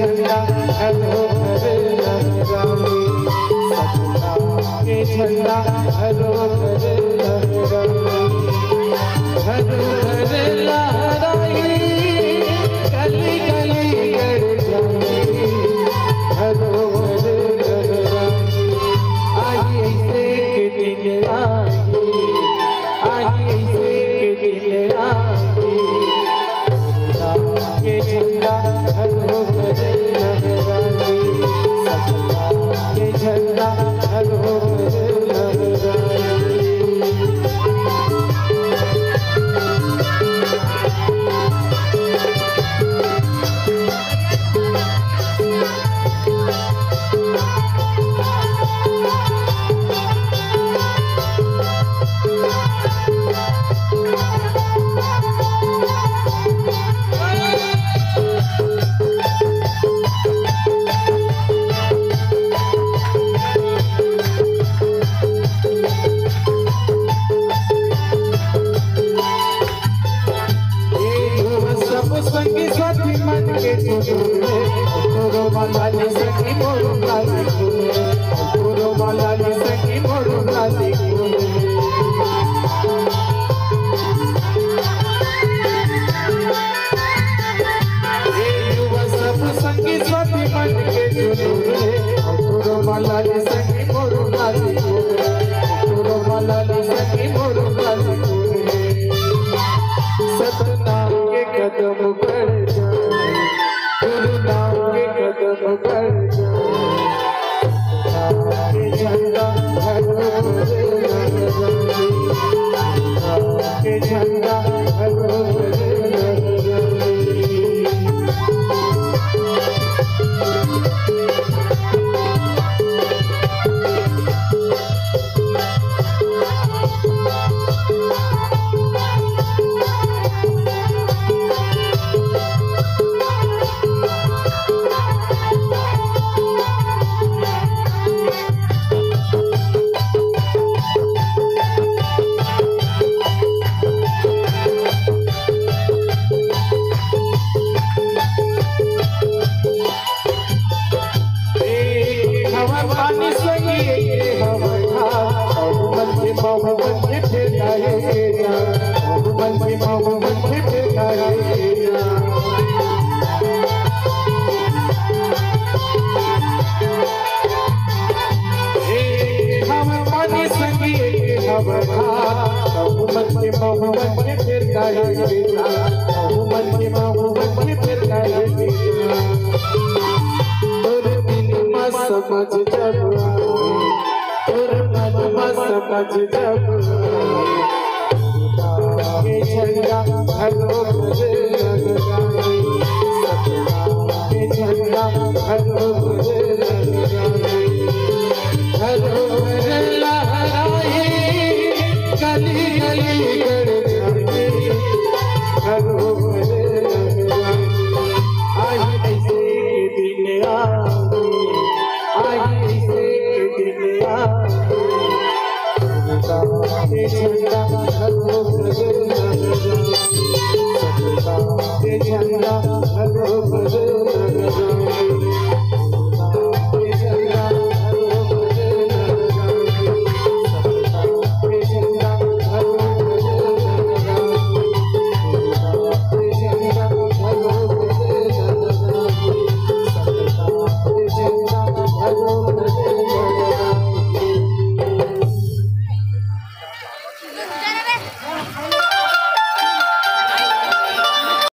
झंडा हरो हर लहराए, सपना के झंडा हरो हर लहराए, हरो हर लहराए, गली गली गड़ जाए, हरो हर लहराए। आई ऐसे के दिन आए, आई ऐसे के दिन आए, के झंडा हरो हर लहराए, सपना के झंडा हरो हर लहराए। संगी साथी मन के चुने, तोरो मलाली संगी मोरो लाली चुने, तोरो मलाली संगी मोरो लाली चुने। ये युवा सब संगी साथी मन के चुने, तोरो मलाली संगी मोरो लाली चुने, तोरो मलाली संगी मोरो लाली चुने। सतनाम के कदम बढ़ जाए, गुरु नाम के कदम बढ़ जाए, के झंडा हरो हर लहराए, के झंडा हरो हर लहराए। पानी संगी हवा मन के मोहब्बत के फेराए, मन के मोहब्बत के फेराए। हम पानी संगी हवा मन के मोहब्बत के फेराए, मन के मोहब्बत के फेराए। समझ जब और मन समझ जब के झंडा हरो हर लहराए,